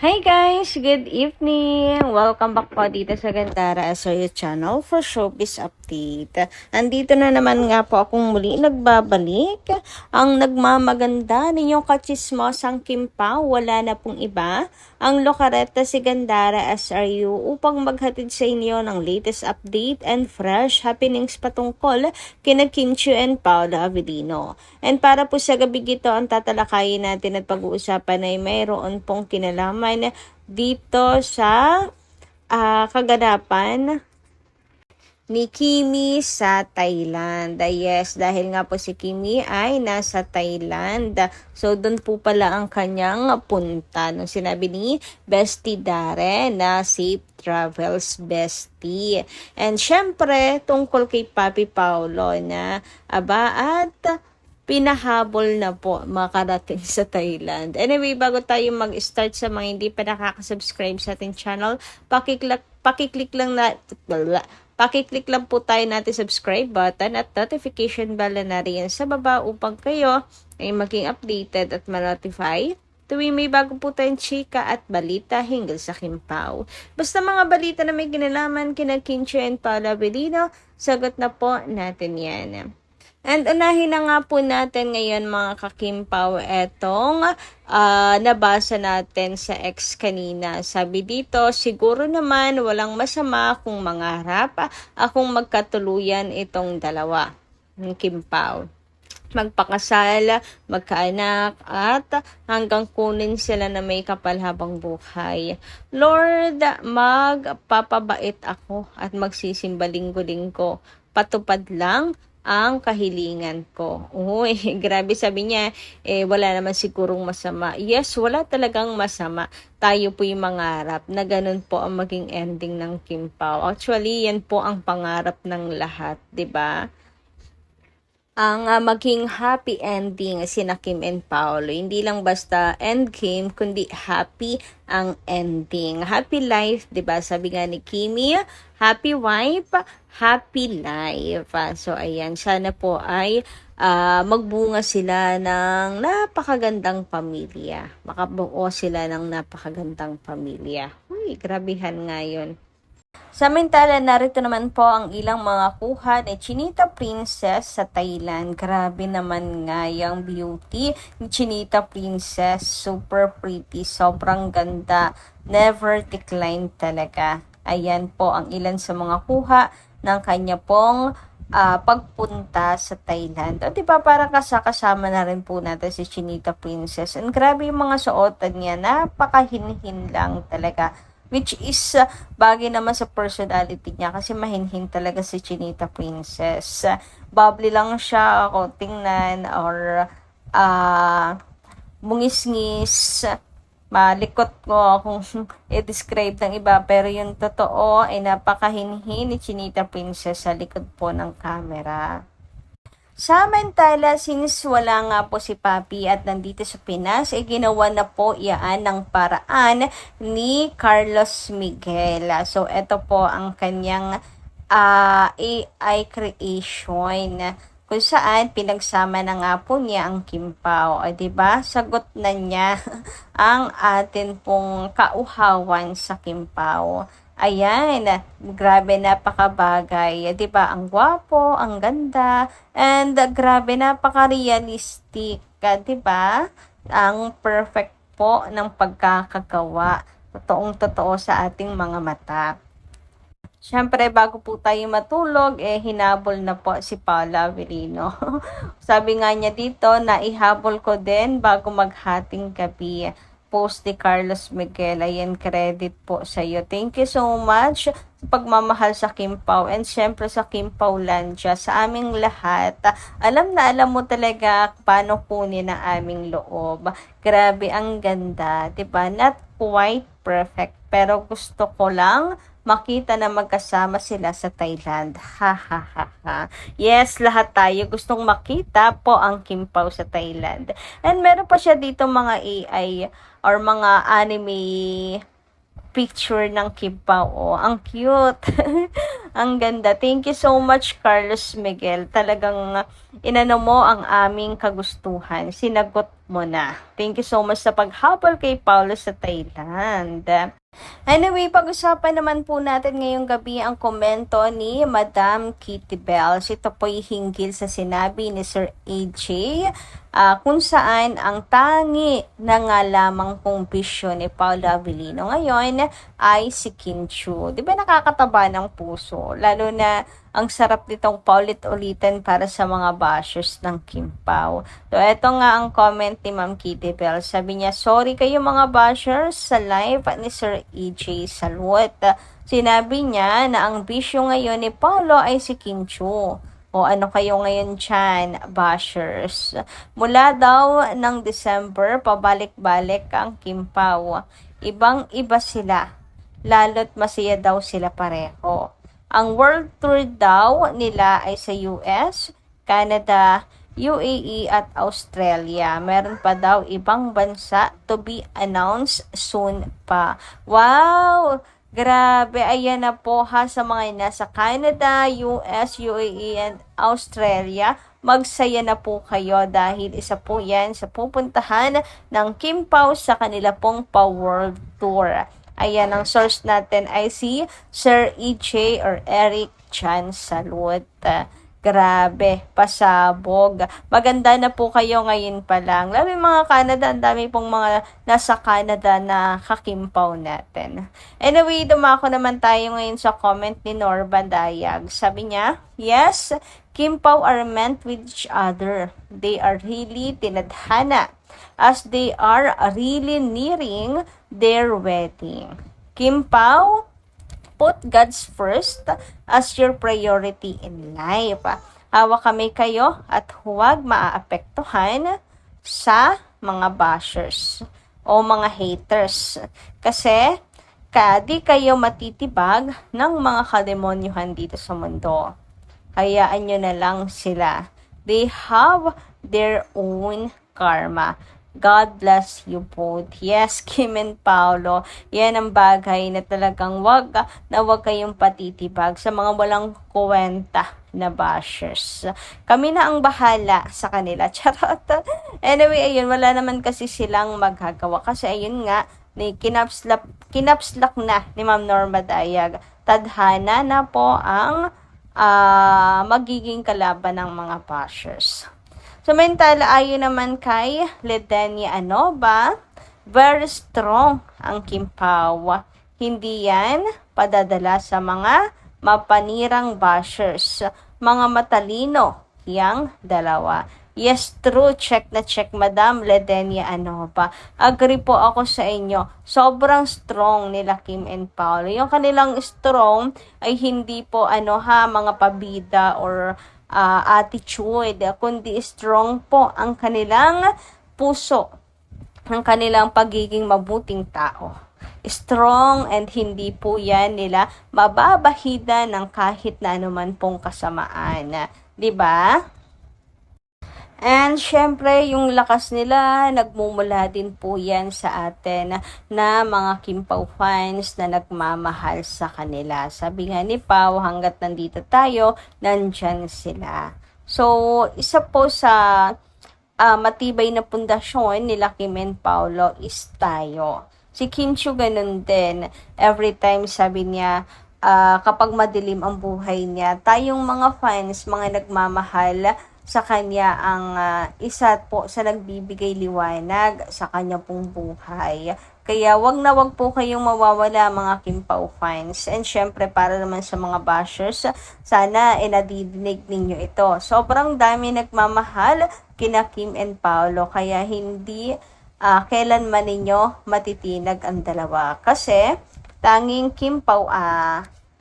Hi guys! Good evening! Welcome back po dito sa Gandara Asoyo Channel for Showbiz Update. Andito na naman nga po akong muli nagbabalik. Ang nagmamaganda ninyong kachismosang Kim Pao, wala na pong iba. Ang lokareta si Gandara SRU upang maghatid sa inyo ng latest update and fresh happenings patungkol kina Kim Chiu and Paolo Avellino. And para po sa gabi ito, ang tatalakayin natin at pag-uusapan ay mayroon pong kinalaman dito sa kaganapan ni Kimi sa Thailand. Yes, dahil nga po si Kimi ay nasa Thailand. So, doon po pala ang kanyang punta. Nung sinabi ni Bestie Dare na safe travels, Bestie. And syempre, tungkol kay Papi Paolo na at pinahabol na po makarating sa Thailand. Anyway, bago tayo mag-start sa mga hindi pa nakaka-subscribe sa ating channel, pakiclick lang po tayo natin subscribe button at notification bell na rin sa baba upang kayo ay maging updated at ma-notify tuwing may bago po tayong chika at balita hinggil sa Kim Pao. Basta mga balita na may kinalaman kina Kim Chiu and Paolo Avellino, sagot na po natin yan. And unahin na nga po natin ngayon mga ka-Kim Pao etong nabasa natin sa X kanina. Sabi dito, siguro naman walang masama kung mangarap akong magkatuluyan itong dalawa. Kim Pao. Magpakasal, magkaanak, at hanggang kunin sila na may kapalhabang buhay. Lord, magpapabait ako at magsisimba linggo-linggo. Patupad lang ang kahilingan ko. Uy, grabe sabi niya, wala naman sigurong masama. Yes, wala talagang masama. Tayo po yung mangarap na ganun po ang maging ending ng Kim Pao. Actually, yan po ang pangarap ng lahat, 'di ba? Ang maging happy ending sina Kim and Paolo. Hindi lang basta end game, kundi happy ang ending. Happy life, 'di ba? Sabi nga ni Kimi, happy wife, happy life. So ayan, sana po ay magbunga sila ng napakagandang pamilya. Makabuo sila ng napakagandang pamilya. Uy, grabehan nga 'yon. Samantala, narito naman po ang ilang mga kuha ni Chinita Princess sa Thailand. Grabe naman nga yung beauty ni Chinita Princess. Super pretty, sobrang ganda. Never decline talaga. Ayan po ang ilan sa mga kuha ng kanya pong pagpunta sa Thailand. O diba parang kasama na rin po natin si Chinita Princess. And grabe yung mga suotan niya. Napakahinhin lang talaga. Which is bagay naman sa personality niya kasi mahinhin talaga si Chinita Princess. Bubbly lang siya ako tingnan or mungis-ngis. Malikot ko kung i-describe ng iba pero yung totoo ay napakahinhin ni Chinita Princess sa likod po ng camera. Samantala, since wala nga po si Papi at nandito sa Pinas, ginawa na po iyaan ng paraan ni Carlos Miguel. So, ito po ang kanyang AI creation kung saan pinagsama na nga po niya ang Kim Pao. O, diba? Sagot na niya ang atin pong kauhawan sa Kim Pao. Ayan, grabe napakabagay. 'Di ba? Ang gwapo, ang ganda, and grabe napaka-realistic, 'di ba? Ang perfect po ng pagkakagawa. Totoong-totoo sa ating mga mata. Siyempre, bago po tayo matulog, hinabol na po si Paolo Avellino. Sabi nga niya dito, naihabol ko din bago maghating gabi. Post ni Carlos Miguel. Ayan, credit po sa iyo. Thank you so much sa pagmamahal sa Kim Pao and syempre sa Kim Paulandia, sa aming lahat. Alam na alam mo talaga paano kunin ang aming loob. Grabe, ang ganda. Diba? Not quite perfect, pero gusto ko lang makita na magkasama sila sa Thailand. Ha ha ha ha. Yes, lahat tayo gustong makita po ang Kim Pao sa Thailand. And meron pa siya dito mga AI or mga anime picture ng Kim Pao. Oh, ang cute. Ang ganda. Thank you so much, Carlos Miguel. Talagang inano mo ang aming kagustuhan. Sinagot mo na. Thank you so much sa paghabol kay Paolo sa Thailand. Anyway, pag-usapan naman po natin ngayong gabi ang komento ni Madam Kitty Bells. Ito po'y hinggil sa sinabi ni Sir AJ kung saan ang tangi na nga lamang pong bisyo ni Paolo Avellino ngayon ay si Kim Chiu. Di ba nakakataba ng puso? Lalo na ang sarap nitong paulit-ulitin para sa mga bashers ng Kim Pao. So, eto nga ang comment ni Ma'am Kitty Bell. Sabi niya, sorry kayo mga bashers sa live ni Sir EJ Salwat. Sinabi niya na ang bisyo ngayon ni Paolo ay si Kim Chiu. O ano kayo ngayon dyan, bashers? Mula daw ng December, pabalik-balik ang Kim Pao. Ibang-iba sila. Lalo't masaya daw sila pareho. Ang world tour daw nila ay sa US, Canada, UAE at Australia. Meron pa daw ibang bansa to be announced soon pa. Wow! Grabe, ayan na po ha sa mga nasa Canada, US, UAE and Australia. Magsaya na po kayo dahil isa po yan sa pupuntahan ng Kim Pao sa kanila pong pa-world tour. Ayan, ang source natin ay si Sir EJ or Eric Chan Salud. Grabe, pasabog. Maganda na po kayo ngayon pa lang. Lalo yung mga Canada, ang dami pong mga nasa Canada na kakimpaw natin. Anyway, dumako naman tayo ngayon sa comment ni Norba Dayag. Sabi niya, yes, Kimpaw are meant with each other. They are really tinadhana as they are really nearing their wedding. Kim Pao, put God's first as your priority in life. Hawa kami kayo at huwag maaapektuhan sa mga bashers o mga haters. Kasi di kayo matitibag ng mga kademonyuhan dito sa mundo. Hayaan nyo na lang sila. They have their own karma. God bless you both. Yes, Kim and Paolo, yan ang bagay na talagang wag kayong patitibag sa mga walang kwenta na bashers. Kami na ang bahala sa kanila. Charot. Anyway, ayun, wala naman kasi silang magagawa. Kasi ayun nga, kinapslak na ni Ma'am Norma Dayag. Tadhana na po ang magiging kalaban ng mga bashers. Samantala, ayon naman kay Ledenia Anova, very strong ang Kim Pao. Hindi yan padadala sa mga mapanirang bashers. Mga matalino yang dalawa. Yes, true. Check na check, Madam Ledenia Anova. Agree po ako sa inyo. Sobrang strong nila Kim and Paolo. Yung kanilang strong ay hindi po mga pabida or attitude, kundi strong po ang kanilang puso, ang kanilang pagiging mabuting tao. Strong and hindi po yan nila mababahida ng kahit na anuman pong kasamaan. Diba? And syempre, yung lakas nila, nagmumula din po yan sa atin na mga Kim Pao fans na nagmamahal sa kanila. Sabi nga ni Pao, hanggat nandito tayo, nandyan sila. So, isa po sa matibay na pundasyon nila Kim and Paolo is tayo. Si Kim Chiu ganun din. Every time sabi niya, kapag madilim ang buhay niya, tayong mga fans, mga nagmamahal, sa kanya ang isa po sa nagbibigay liwanag sa kanya pong buhay. Kaya wag na wag po kayong mawawala mga Kim Pao fans. And syempre para naman sa mga bashers, sana nadidinig ninyo ito. Sobrang dami nagmamahal kina Kim and Paolo kaya hindi kailanman ninyo matitinag ang dalawa. Kasi tanging Kim Pao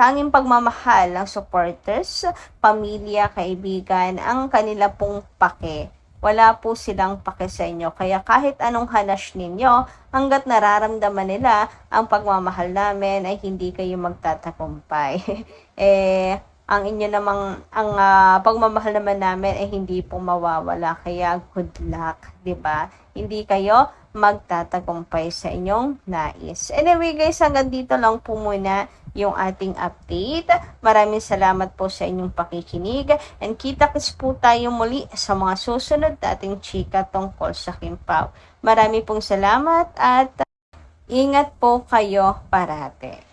tanging pagmamahal ng supporters, pamilya, kaibigan, ang kanila pong pake. Wala po silang pake sa inyo. Kaya kahit anong hanas ninyo, hanggat nararamdaman nila ang pagmamahal namin ay hindi kayo magtatagumpay. Ang inyo namang, ang pagmamahal naman namin ay hindi po mawawala. Kaya good luck, 'di ba? Hindi kayo magtatagumpay sa inyong nais. Anyway guys, hanggang dito lang po muna. yung ating update. Maraming salamat po sa inyong pakikinig and kita-kits po tayo muli sa mga susunod nating chika tungkol sa Kimpaw. Marami pong salamat at ingat po kayo parate.